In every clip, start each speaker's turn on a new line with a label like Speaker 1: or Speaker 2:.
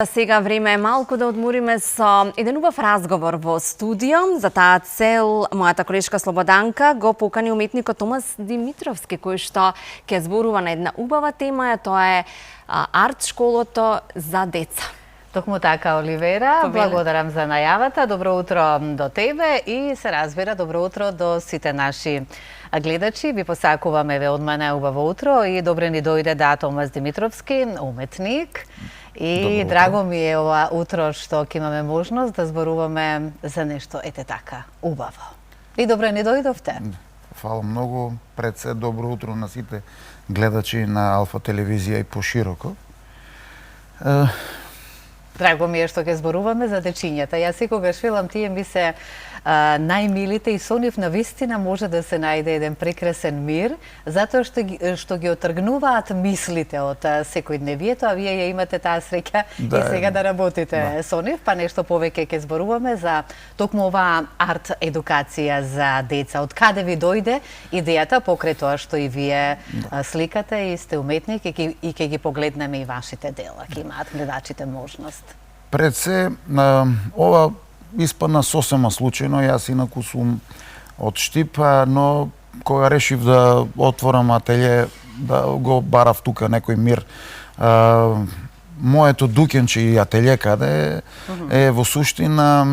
Speaker 1: Сега време е малку да одмориме со еден убав разговор во студио. За таа цел мојата колешка Слободанка го покани уметникот Томас Димитровски, кој што ќе зборува на една убава тема, тоа е арт школото за деца.
Speaker 2: Токму така, Оливера, благодарам за најавата. Добро утро до тебе и се разбира добро утро до сите наши гледачи. Ви посакуваме ве од мене убаво утро и добре ни дојде Томас Димитровски, уметник. И драго ми е ова утро што ќе имаме можност да зборуваме за нешто ете така убаво. И добре ни дојдовте.
Speaker 3: Фала многу. Пред се добро утро на сите гледачи на Алфа телевизија и пошироко.
Speaker 2: Драго ми е што ќе зборуваме за дечињата. Јас секогаш велам тие ми се најмилите и со нив навистина може да се најде еден прекрасен мир, затоа што ги отргнуваат мислите од секојдневието, а вие ја имате таа среќа и сега да работите со нив, па нешто повеќе ќе зборуваме за токму оваа арт едукација за деца. Од каде ви дојде идејата покрај тоа што и вие сликате и сте уметник и ќе ги погледнеме и вашите дела, ќе имаат гледачите можност.
Speaker 3: Пред се ова испадна сосема случајно, јас инаку сум од Штип, но кога решив да отворам ателје, да го барав тука некој мир, моето дукенче и ателје каде е во суштина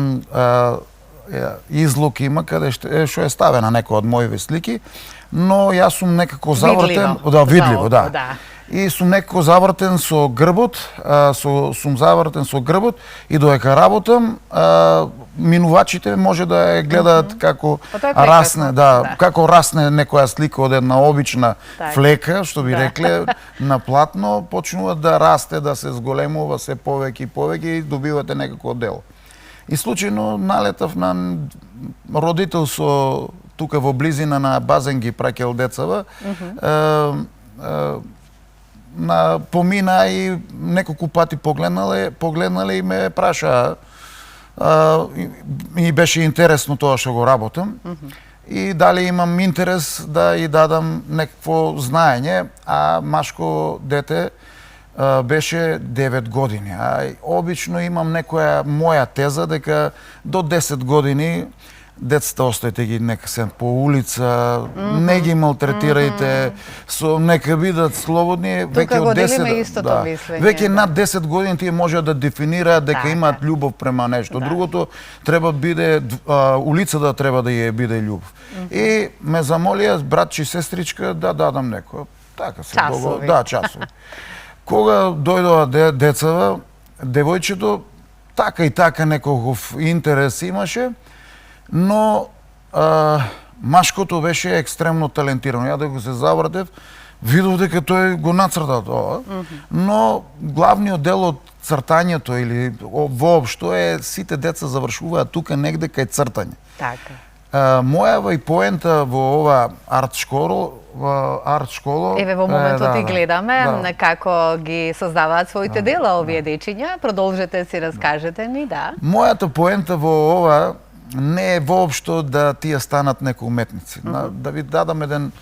Speaker 3: излог има каде што е ставена некоја од моите слики, но јас сум некако завртен, видливо, да. И сум некако завртен со грбот, и додека работам, минувачите може да ја гледаат како расне, како расне некоја слика од една обична флека, што би рекле, на платно, почнува да расте, да се зголемува се повеќе и повеќе и добивате некако дело. И случајно налетав на родител со тука во близина на базен ги праќал децава, помина и неколку пати погледнале и ме праша и беше интересно тоа што го работам и дали имам интерес да и дадам некакво знаење, а машко дете беше 9 години. Обично имам некоја моја теза дека до 10 години децата оставете ги нека се по улица, не ги малтретирајте, нека бидат слободни, веќе од 10, веќе над 10 години тие можат да дефинираат дека имаат љубов према нешто. Другото треба биде улицата треба да ја биде љубов. И ме замолија братче и сестричка да дадам некоја така се договор, часови. Кога дојдоа децава, девојчето така и така некаков интерес имаше, но машкото беше екстремно талентирано. Ја да го се завртев, видов дека тој го нацрта тоа, но главниот дел од цртањето или воопшто е сите деца завршуваат тука негде кај цртање.
Speaker 2: Така.
Speaker 3: Мојава и поента во ова арт школо.
Speaker 2: Еве во моментот и гледаме како ги создаваат своите дела овие дечиња. Продолжете си раскажете ни,
Speaker 3: Мојата поента во ова не е воопшто да тие станат некои уметници. Да ви дадам еден,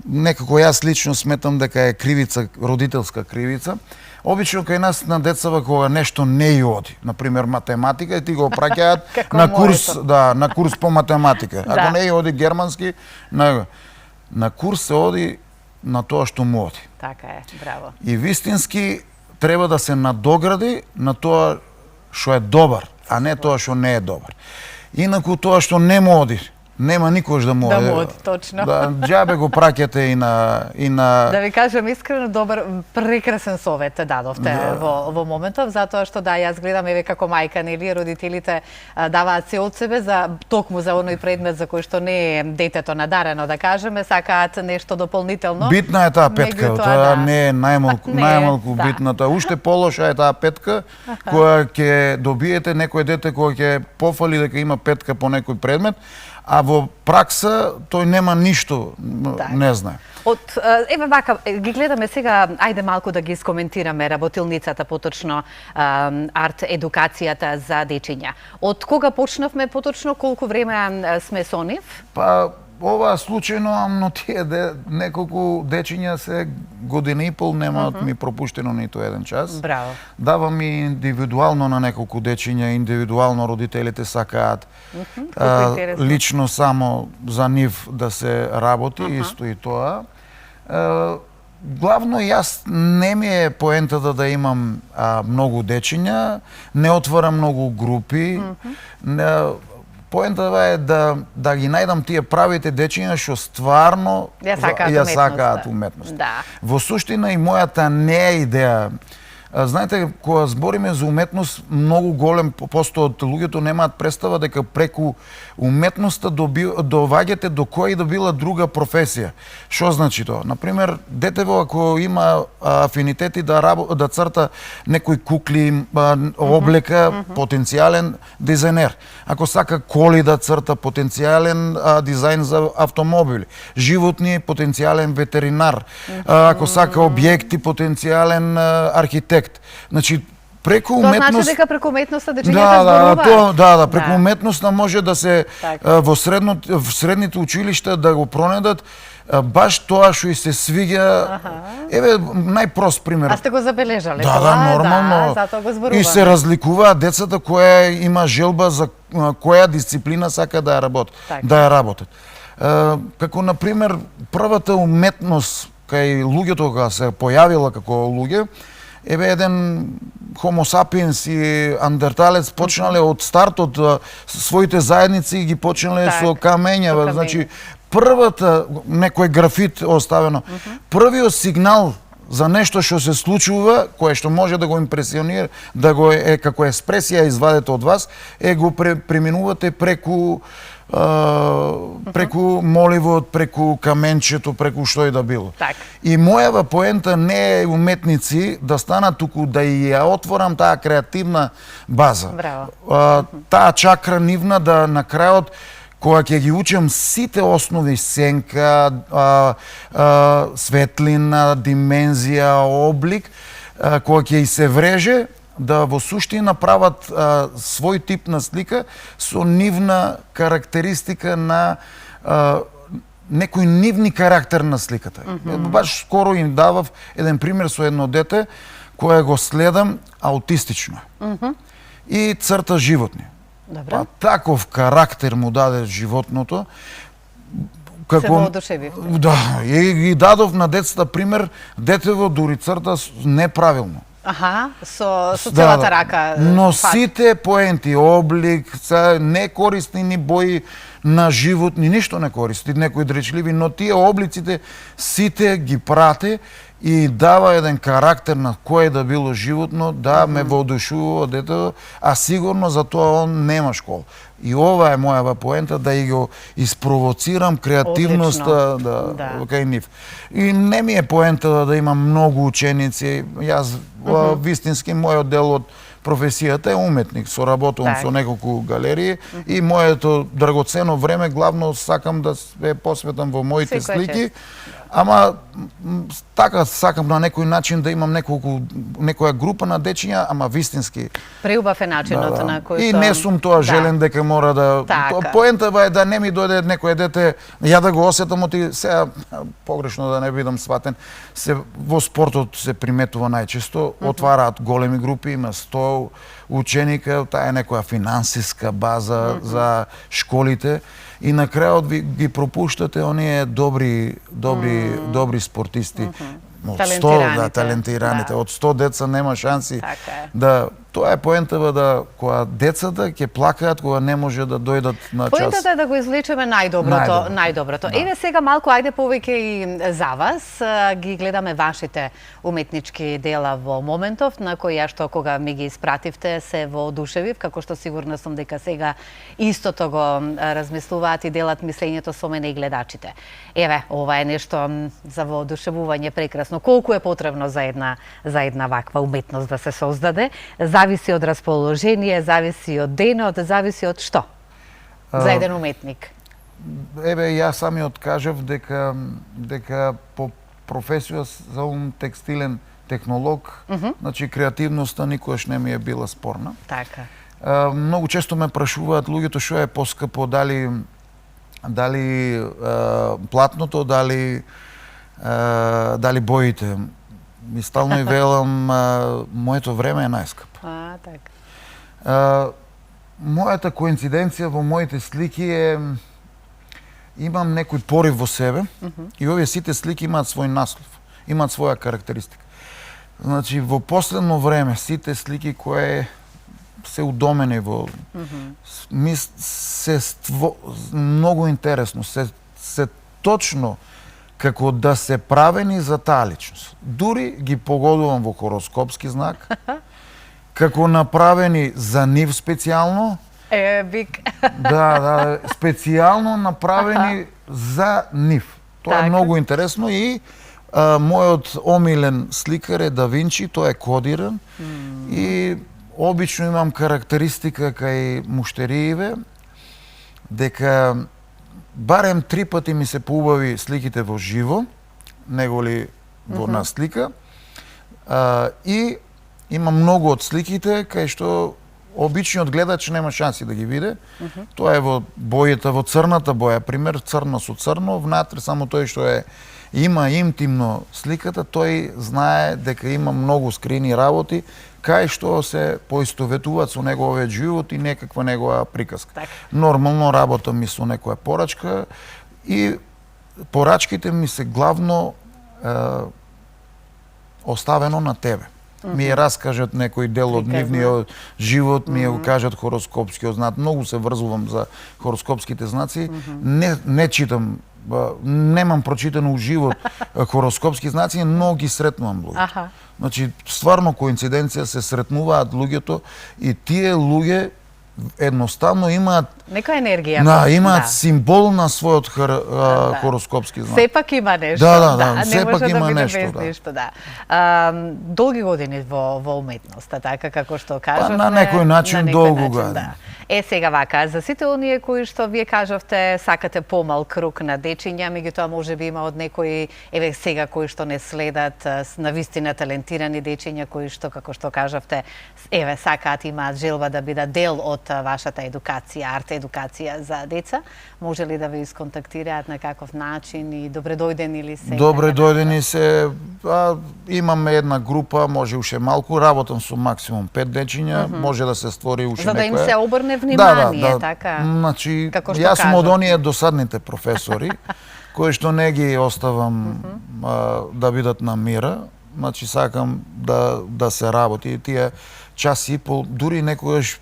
Speaker 3: некако јас лично сметам дека е кривица, родителска кривица. Обично кај нас на децава кога нешто не ја оди, например математика, и ти го праќаат на курс, на курс по математика. Ако не ја оди германски, на курс се оди на тоа што му оди.
Speaker 2: Така е, браво.
Speaker 3: И вистински треба да се надогради на тоа што е добар, а не тоа што не е добар. Инаку тоа што не му оди, нема никош да му оди.
Speaker 2: Да му оди, точно.
Speaker 3: Џабе го праќате и на...
Speaker 2: Да ви кажам искрено, добар, прекрасен совет дадовте во моментов, затоа што јас гледам еве како мајка, нели, родителите даваат се од себе за токму за оној предмет за кој што не е детето надарено, да кажеме, сакаат нешто дополнително.
Speaker 3: Битна е таа петка, тоа не е најмалку битната. Уште полоша е таа петка, која ќе добиете некој дете кој ќе пофали дека има петка по некој предмет, а во пракса тој нема ништо, не знае.
Speaker 2: Еве вака, ги гледаме сега, ајде малку да ги искоментираме работилницата, поточно арт едукацијата за дечиња. Од кога почнавме поточно, колку време сме со нив?
Speaker 3: Па, ова случајно, но тие неколку дечиња се година и пол немаат ми пропуштено ниту еден час.
Speaker 2: Браво.
Speaker 3: Давам и индивидуално на неколку дечиња, индивидуално родителите сакаат лично само за нив да се работи, исто и тоа. Главно јас не ми е поентата да имам многу дечиња, не отварам многу групи. Поентата е да ги најдам тие правите дечиња што стварно ја сакаат уметност.
Speaker 2: Да.
Speaker 3: Во суштина и мојата не е идеја. Знаете, кога збориме за уметност, многу голем посто од луѓето немаат представа дека преку уметноста доваѓате до која и да била друга професија. Што значи тоа? Например, детево ако има афинитети да црта некои кукли, облека, потенцијален дизајнер. Ако сака коли да црта, потенцијален дизајн за автомобили. Животни, потенцијален ветеринар. Ако сака објекти, потенцијален архитект. Значи, преку уметност...
Speaker 2: Тоа значи дека преку уметноста дечињата зборуваат?
Speaker 3: Да, преку уметноста може да се во средните училишта да го пронедат баш тоа што и се свиѓа. Еве најпрост пример.
Speaker 2: А сте го забележале
Speaker 3: тоа?
Speaker 2: Да,
Speaker 3: нормално.
Speaker 2: затоа го зборуваме.
Speaker 3: И се разликуваат децата која има желба за која дисциплина сака да ја работат. Како на пример првата уметност кај луѓето кога се појавила како луѓе, еве еден Homo sapiens и андерталец почнале од стартот своите заедници ги почнале со камења, значи првата некој графит оставено. Првиот сигнал за нешто што се случува, кое што може да го импресионира, да го е како еспресија извадете од вас, го преминувате преку моливот, преку каменчето, преку што и да било. И мојава поента не е уметници да станат, туку да ја отворам таа креативна база. Таа чакра нивна да на крајот кога ќе ги учам сите основи сенка, светлина, димензија, облик, кога ќе и се вреже, да во суштина прават свој тип на слика со нивна карактеристика на некој нивни карактер на сликата. Баш скоро им давав еден пример со едно дете кое го следам аутистично и црта животни. Па таков карактер му даде животното,
Speaker 2: како се воодушеви.
Speaker 3: Да, и ги дадов на децата пример, детево дури црта неправилно.
Speaker 2: Со целата рака.
Speaker 3: Но сите поенти, облик, не користни ни бои на животни, ништо не користи, некои дречливи, но тие облиците сите ги прате и дава еден карактер на кое да било животно, да ме воодушувува детето, а сигурно за тоа он нема школа. И ова е мојава поента, да и го испровоцирам креативноста кај нив. И не ми е поента да имам многу ученици, јас вистински мојот дел од професијата е уметник, соработувам со неколку галерии и моето драгоцено време главно сакам да се посветам во моите слики. Ама така сакам на некој начин да имам некоја група на дечиња, ама вистински.
Speaker 2: Преубав е начинот на кој
Speaker 3: и не сум тоа желен дека мора да поентава е да не ми дојде некој дете, ја да го осетам оти сега погрешно да не бидам сватен. Во спортот се приметува најчесто, отвараат големи групи, има 100 ученика, таа е некоја финансиска база за школите. И на крајот ги пропуштате оние добри спортисти. Од 100 талентираните, од 100 деца нема шанси да... Тоа е поентава да кога децата ќе плакаат кога не може да дојдат на час.
Speaker 2: Поентата е да го извлечеме најдоброто. Еве сега малку ајде повеќе и за вас. Ги гледаме вашите уметнички дела во моментов, на кои ја што кога ми ги испративте се воодушевив, како што сигурна сум дека сега истото го размислуваат и делат мислењето со мене и гледачите. Еве, ова е нешто за воодушевување прекрасно. Колку е потребно за една ваква уметност да се создаде? Зависи од расположение, зависи од денот, зависи од што? За еден уметник.
Speaker 3: Еве, јас самиот кажав дека по професија сум текстилен технолог, значи креативноста никогаш не ми е била спорна.
Speaker 2: Така.
Speaker 3: Многу често ме прашуваат луѓето што е поскапо, дали дали платното, дали боите. И стално и велам, моето време е најскапо.
Speaker 2: Така.
Speaker 3: Мојата коинциденција во моите слики е имам некој порив во себе и овие сите слики имаат свој наслов, имаат своја карактеристика. Значи, во последно време сите слики кои се удомени во многу интересно, се точно како да се правени за таа личност. Дури ги погодувам во хороскопски знак, како направени за нив специјално.
Speaker 2: Бик.
Speaker 3: Да, специјално направени за нив. Тоа е многу интересно и мојот омилен сликар е Да Винчи, тој е кодиран и обично имам карактеристика кај муштерииве дека барем 3 пати ми се поубави сликите во живо, неголи во на слика. И има многу од сликите кај што обичниот гледач нема шанси да ги види. Тоа е во бојата, во црната боја, пример црно со црно, внатре само тој што има интимно сликата, тој знае дека има многу скрини работи кај што се поистоветуваат со неговиот живот и некаква негова приказка.
Speaker 2: Так.
Speaker 3: Нормално работам ми со некоја порачка и порачките ми се главно оставено на тебе. Ми ја раскажат некој дел од нивниот живот, ми ја го кажат хороскопскиот знак. Многу се врзувам за хороскопските знаци. Не читам, немам прочитано у живот хороскопски знаци, но ги сретнувам луѓето. Значи, стварно коинциденција се сретнуваат луѓето и тие луѓе едноставно имаат
Speaker 2: некоја енергија.
Speaker 3: Имаат символ на својот хороскопски знак.
Speaker 2: Сепак има нешто.
Speaker 3: Да, сепак има нешто.
Speaker 2: Долги години во уметноста, така како што кажавме.
Speaker 3: На некој начин долго години.
Speaker 2: Сега вака, за сите оние кои што вие кажавте сакате помал круг на дечиња, меѓутоа можеби има од некои сега кои што не следат навистина талентирани дечиња кои што како што кажавте сакаат, имаат желба да бидат дел од вашата едукација, арт едукација за деца. Може ли да ве исконтактираат на каков начин и добре дојдени ли се?
Speaker 3: Добре дојдени се. Имаме една група, може уште малку, работам со максимум 5 дечиња, може да се створи уште некоја.
Speaker 2: За да им се обрне внимание, така?
Speaker 3: Значи, јас сум од оние досадните професори, кои што не ги оставам да бидат на мира. Значи, сакам да се работи. Тие час и пол, дури некогаш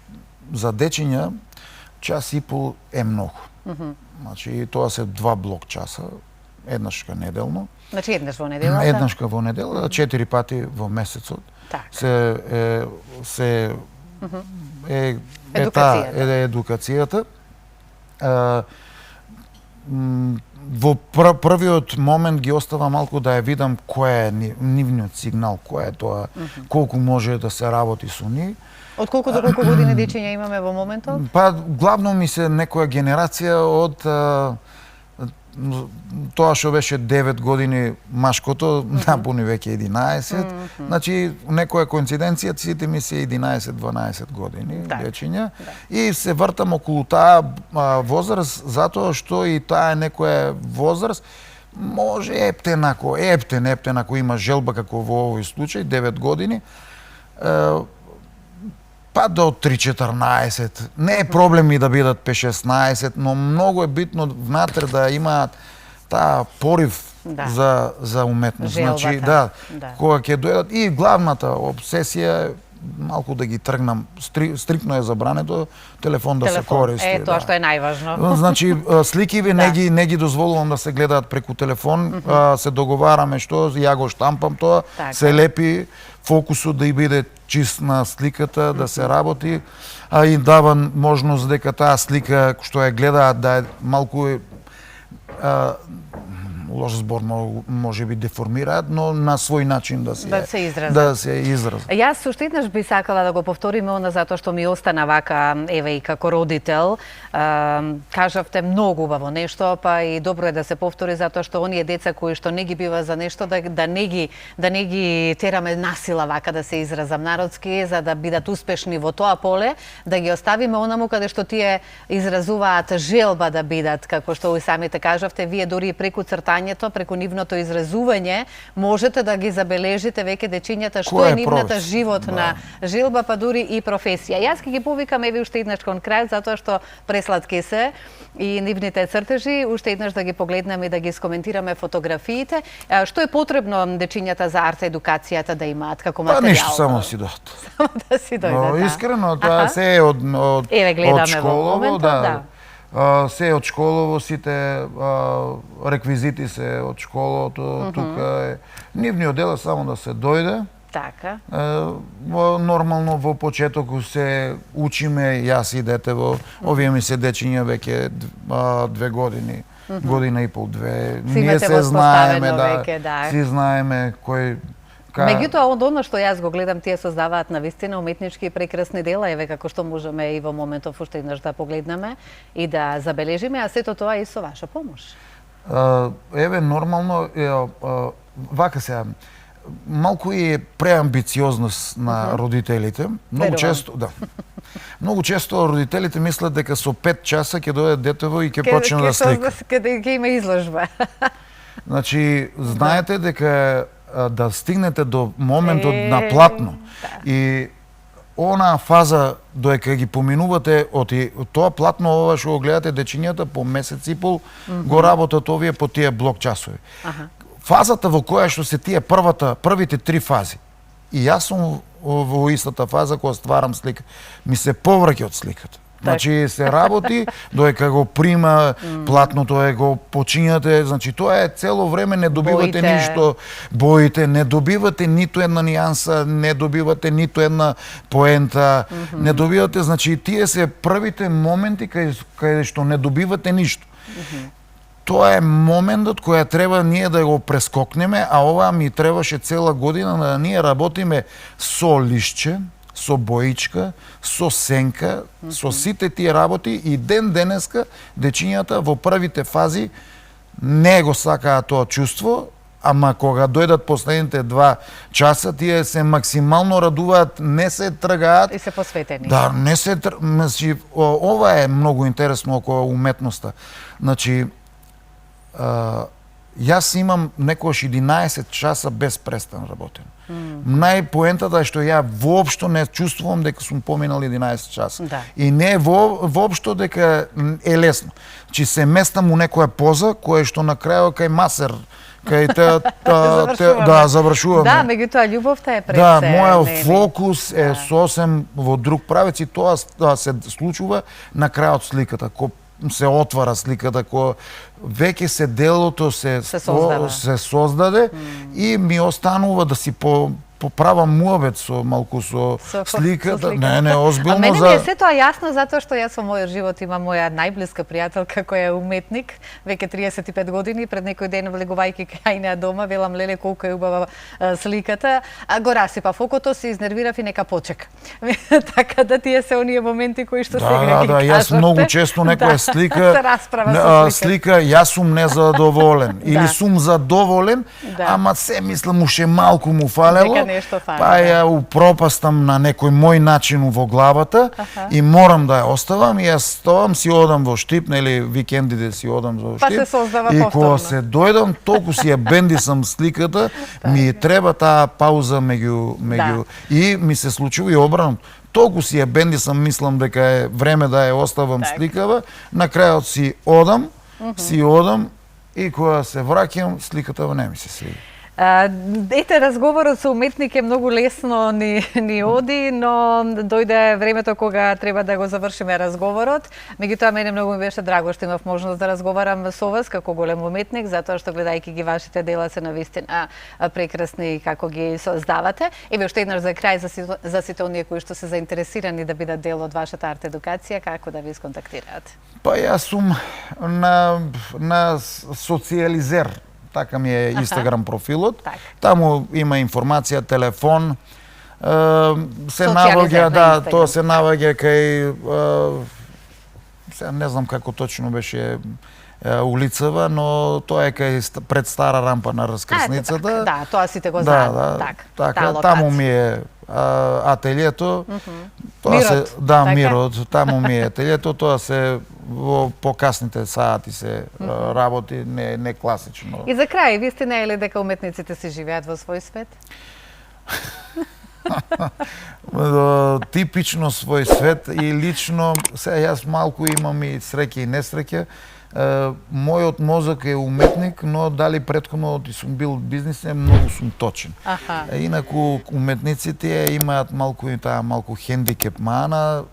Speaker 3: за дечиња, час и пол е многу. Значи, тоа се 2 блок часа, еднашка неделно.
Speaker 2: Значи, еднаш во неделата?
Speaker 3: Еднашка во неделата, 4 пати во месецот. Едукацијата. Во првиот момент ги остава малку да ја видам кој е нивниот сигнал, кој е тоа, колку може да се работи со нив.
Speaker 2: Од колку до колку години дечиња имаме во моментот?
Speaker 3: Главно ми се некоја генерација од тоа што беше 9 години машкото, напуни веќе 11. Значи, некоја коинциденција, сите ми се 11-12 години дечиња. И се вртам околу таа возраст, затоа што и таа е некоја возраст, може ептен ако има желба, како во овој случај, 9 години, па до 3-14. Не е проблем и да бидат 5-16, но многу е битно внатре да имаат таа порив за уметност. Значи, кога ќе дојдат и главната обсесија малку да ги тргнам, стриктно е забрането телефон да се користи.
Speaker 2: Тоа што е најважно.
Speaker 3: Значи, сликиви не ги дозволувам да се гледаат преку телефон, се договараме што, ја го штампам тоа, се лепи фокусот да и биде чист на сликата, да се работи, а и дава можност дека таа слика што ја гледаат да е малку лош збор, може би деформираат, но на свој начин да се изразат.
Speaker 2: Јас уште еднаш би сакала да го повториме она затоа што ми остана вака, еве и како родител, кажавте многу убаво нешто, па и добро е да се повтори затоа што оние деца кои што не ги бива за нешто да не ги тераме насила вака да се изразам народски за да бидат успешни во тоа поле, да ги оставиме онаму каде што тие изразуваат желба да бидат, како што и самите кажавте, вие дури и преку цртањето, преку нивното изразување, можете да ги забележите веќе дечињата што е нивната животна желба, па дури и професија. Јас ќе ги повикам еве уште еднаш кон крај, затоа што пресладки се и нивните цртежи, уште еднаш да ги погледнеме и да ги скоментираме фотографиите. Што е потребно дечињата за арт едукацијата да имаат како материјал?
Speaker 3: Па ништо, само си дојдат.
Speaker 2: Само да си дојдат, да.
Speaker 3: Искрено, тоа се е од школово, да. Се од школово, сите реквизити се од школото, тука е. Нивниот дел е само да се дојде.
Speaker 2: Така.
Speaker 3: Нормално во почеток се учиме, јас и дете во овие ми се дечиња веќе 2 години, година и пол, 2. Ние се знаеме, си знаеме кој.
Speaker 2: Меѓутоа, од оно што јас го гледам, тие создаваат навистина уметнички и прекрасни дела, еве како што можеме и во моментов уште еднаш да погледнеме и да забележиме, а сето тоа и со ваша помош.
Speaker 3: Еве, нормално, вака сега, малку е преамбициозност на родителите. Многу често, многу често родителите мислат дека со 5 часа ќе дојде детево и ќе почне да слика.
Speaker 2: Ќе има изложба.
Speaker 3: Значи, знаете дека да стигнете до моментот на платно и онаа фаза додека ги поминувате од тоа платно, ова што го гледате дечињата по месец и пол го работат овие по тие блок часови. Фазата во која што се тие првите 3 фази. И јас сум во истата фаза кога стварам слика, ми се повраќа од сликата. Значи се работи, додека го прима платното го почињате, значи тоа е цело време, не добивате ништо, боите, не добивате ниту една нијанса, не добивате ниту една поента, не добивате, значи тие се првите моменти каде што не добивате ништо. Тоа е моментот која треба ние да го прескокнеме, а ова ми требаше цела година да ние работиме со лишче, со боичка, со сенка, со сите тие работи и ден денеска дечињата во првите фази не го сакаат тоа чувство, ама кога дојдат последните 2 часа, тие се максимално радуваат, не се тргаат.
Speaker 2: И се посветени.
Speaker 3: Да, не се значи, ова е многу интересно околу уметноста. Значи, јас имам некојаш 11 часа без престан работен. Најпоентата е што ја воопшто не чувствувам дека сум поминал 11 часа. И не е воопшто дека е лесно. Че се местам у некоја поза која што на крајот кај масер, кај завршуваме.
Speaker 2: Да, меѓутоа љубовта е пред се.
Speaker 3: Да, мојот фокус е сосем во друг правец и тоа се случува на крајот сликата, се отвара сликата, кога веќе се делото се создаде и ми останува да си поправам муабет со малку со сликата. Не, озбилно.
Speaker 2: А мене ми е се тоа јасно затоа што јас во мојот живот имам моја најблиска пријателка која е уметник, веќе 35 години, пред некој ден влегувајќи кај неа дома, велам леле колку е убава сликата, а го расипав окото, се изнервирав и нека почека. Така да тие се оние моменти кои што сега ги кажавте.
Speaker 3: Да, јас многу често некоја слика, јас сум незадоволен или сум задоволен, ама се мислам уште малку му фалело. Па ја упропастам на некој мој начин во главата и морам да ја оставам и јас ставам, си одам во Штип, нели викендите си одам во Штип. И кога се дојдам, толку си ја бендисам сликата, ми треба таа пауза меѓу и ми се случува и обрано. Толку си ја бендисам, мислам дека е време да ја оставам сликава, на крајот си одам и кога се враќам, сликата не ми се свиѓа.
Speaker 2: Ете, разговорот со уметник е многу лесно ни оди, но дојде времето кога треба да го завршиме разговорот. Меѓутоа, мене многу ми беше драго што имав можност да разговарам со вас како голем уметник, затоа што гледајќи ги вашите дела се навистина прекрасни како ги создавате. Еве уште еднаш за крај за сите оние кои што се заинтересирани да бидат дел од вашата арт едукација, како да ви сконтактираат?
Speaker 3: Па јас сум на социјализер. така ми е Инстаграм профилот.
Speaker 2: Так.
Speaker 3: Таму има информација, телефон, се
Speaker 2: Социализет
Speaker 3: наоѓа,
Speaker 2: на
Speaker 3: тоа
Speaker 2: Инстаграм.
Speaker 3: се наоѓа кај сега не знам како точно беше улицава, но тоа е кај пред стара рампа на раскрсницата.
Speaker 2: Да, тоа сите го знаат.
Speaker 3: така,
Speaker 2: таа
Speaker 3: таму
Speaker 2: локација.
Speaker 3: ми е ателието. Тоа
Speaker 2: Мирот,
Speaker 3: се да,
Speaker 2: така?
Speaker 3: мирот, таму ми е ателието, тоа се во покасните сати се работи, не класично.
Speaker 2: И за крај, вистина е ли дека уметниците се живеат во свој свет?
Speaker 3: Типично свој свет и лично, сега јас малку имам и среќа и несреќа. Мојот мозок е уметник, но дали претходно сум бил бизнисмен, многу сум точен. Инаку уметниците имаат малку и таа малку хендикеп мана.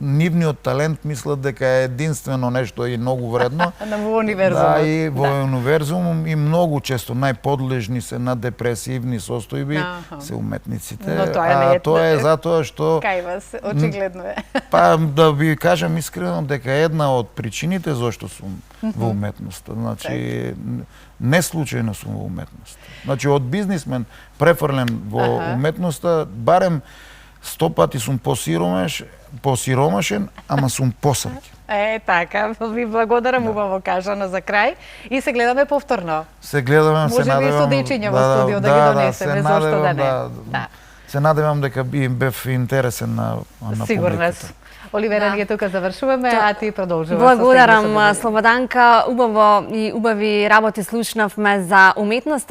Speaker 3: Нивниот талент мислат дека е единствено нешто и многу вредно.
Speaker 2: Во универзумот.
Speaker 3: Да, и во универзумот и многу често најподлежни се на депресивни состојби се уметниците.
Speaker 2: Но тоа не е
Speaker 3: тоа е затоа што
Speaker 2: кај вас, очигледно е.
Speaker 3: Па да ви кажам искрено дека една од причините зашто сум во уметноста. Значи не случајно сум во уметност. Значи од бизнисмен префрлен во уметноста, барем 100 пати сум посиромашен, ама сум посреќен.
Speaker 2: Така, ви благодарам, убаво кажано за крај. И се гледаме повторно.
Speaker 3: Се гледаме, се
Speaker 2: надевам. Може би студијчиња во студио да ги донесеме, зошто да не.
Speaker 3: Се надевам дека бев интересен на
Speaker 2: Сигурна сум. Оливера, ние тука завршуваме, а ти продолжуваш.
Speaker 1: Благодарам, Слободанка. Убави работи слушнавме за уметност.